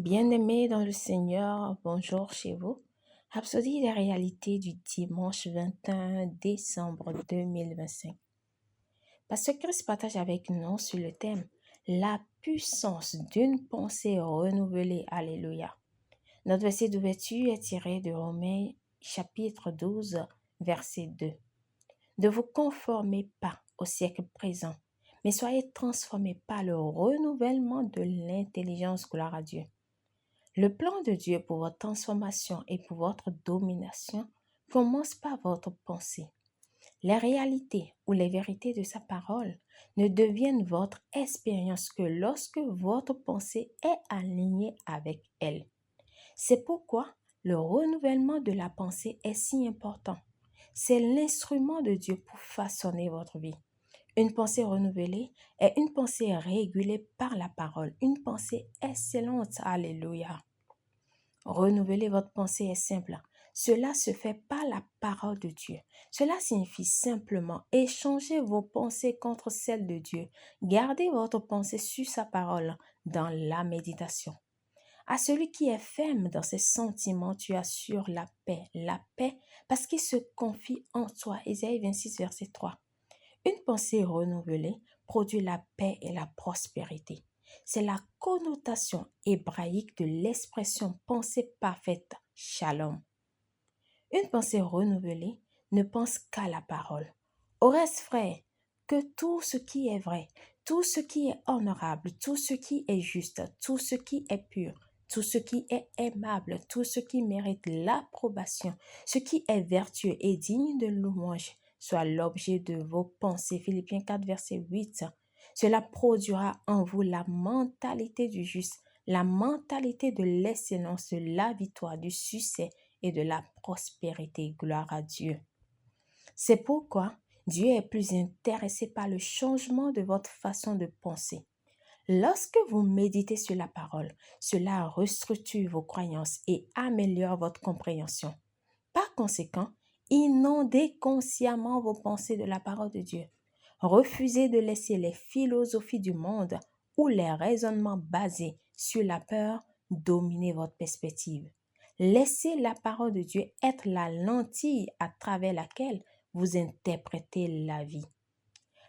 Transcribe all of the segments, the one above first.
Bien-aimés dans le Seigneur, bonjour chez vous. Rhapsodie des réalités du dimanche 21 décembre 2025. Pasteur Chris partage avec nous sur le thème la puissance d'une pensée renouvelée. Alléluia. Notre verset d'ouverture est tiré de Romains chapitre 12, verset 2. Ne vous conformez pas au siècle présent, mais soyez transformés par le renouvellement de l'intelligence. Gloire à Dieu. Le plan de Dieu pour votre transformation et pour votre domination commence par votre pensée. Les réalités ou les vérités de sa parole ne deviennent votre expérience que lorsque votre pensée est alignée avec elle. C'est pourquoi le renouvellement de la pensée est si important. C'est l'instrument de Dieu pour façonner votre vie. Une pensée renouvelée est une pensée régulée par la parole, une pensée excellente. Alléluia. Renouveler votre pensée est simple. Cela se fait par la parole de Dieu. Cela signifie simplement échanger vos pensées contre celles de Dieu. Gardez votre pensée sur sa parole dans la méditation. À celui qui est ferme dans ses sentiments, tu assures la paix parce qu'il se confie en toi. Ésaïe 26, verset 3. Une pensée renouvelée produit la paix et la prospérité. C'est la connotation hébraïque de l'expression pensée parfaite, shalom. Une pensée renouvelée ne pense qu'à la parole. Au reste, frère, que tout ce qui est vrai, tout ce qui est honorable, tout ce qui est juste, tout ce qui est pur, tout ce qui est aimable, tout ce qui mérite l'approbation, ce qui est vertueux et digne de louange, soit l'objet de vos pensées. Philippiens 4, verset 8. Cela produira en vous la mentalité du juste, la mentalité de l'excellence, de la victoire, du succès et de la prospérité. Gloire à Dieu. C'est pourquoi Dieu est plus intéressé par le changement de votre façon de penser. Lorsque vous méditez sur la parole, cela restructure vos croyances et améliore votre compréhension. Par conséquent, inondez consciemment vos pensées de la parole de Dieu. Refusez de laisser les philosophies du monde ou les raisonnements basés sur la peur dominer votre perspective. Laissez la parole de Dieu être la lentille à travers laquelle vous interprétez la vie.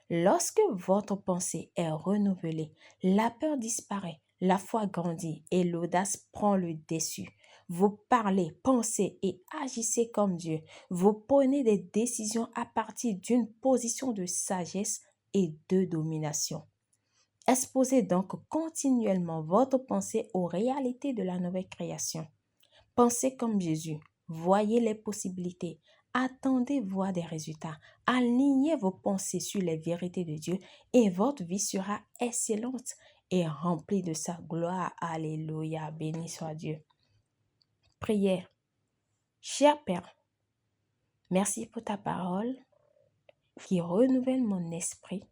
Lorsque votre pensée est renouvelée, la peur disparaît, la foi grandit et l'audace prend le dessus. Vous parlez, pensez et agissez comme Dieu. Vous prenez des décisions à partir d'une position de sagesse et de domination. Exposez donc continuellement votre pensée aux réalités de la nouvelle création. Pensez comme Jésus, voyez les possibilités, attendez voir des résultats, alignez vos pensées sur les vérités de Dieu et votre vie sera excellente et remplie de sa gloire. Alléluia, béni soit Dieu. Prière. Cher Père, merci pour ta parole qui renouvelle mon esprit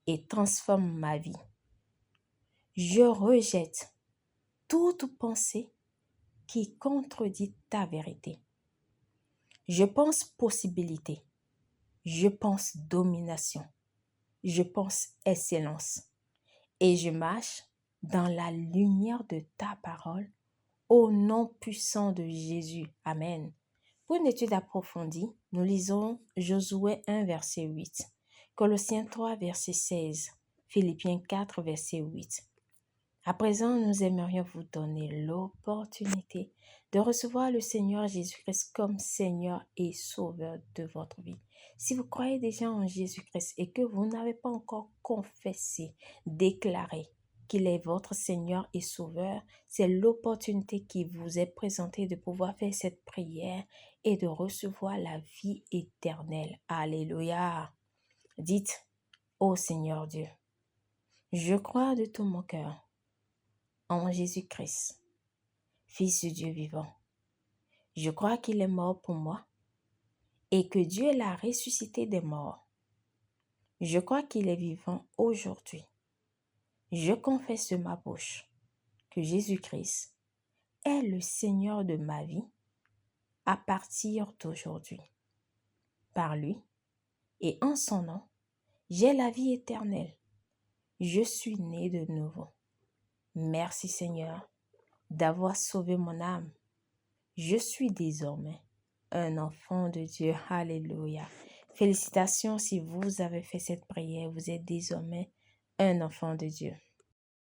et transforme ma vie. Je rejette toute pensée qui contredit ta vérité. Je pense possibilité, je pense domination, je pense excellence et je marche dans la lumière de ta parole au nom puissant de Jésus. Amen. Pour une étude approfondie, nous lisons Josué 1, verset 8, Colossiens 3, verset 16, Philippiens 4, verset 8. À présent, nous aimerions vous donner l'opportunité de recevoir le Seigneur Jésus-Christ comme Seigneur et Sauveur de votre vie. Si vous croyez déjà en Jésus-Christ et que vous n'avez pas encore confessé, déclaré qu'il est votre Seigneur et Sauveur, c'est l'opportunité qui vous est présentée de pouvoir faire cette prière et de recevoir la vie éternelle. Alléluia. Dites, ô Seigneur Dieu, je crois de tout mon cœur en Jésus-Christ, Fils du Dieu vivant. Je crois qu'il est mort pour moi et que Dieu l'a ressuscité des morts. Je crois qu'il est vivant aujourd'hui. Je confesse de ma bouche que Jésus-Christ est le Seigneur de ma vie à partir d'aujourd'hui. Par lui et en son nom, j'ai la vie éternelle. Je suis né de nouveau. Merci Seigneur. d'avoir sauvé mon âme. Je suis désormais un enfant de Dieu. Alléluia. Félicitations si vous avez fait cette prière. Vous êtes désormais un enfant de Dieu.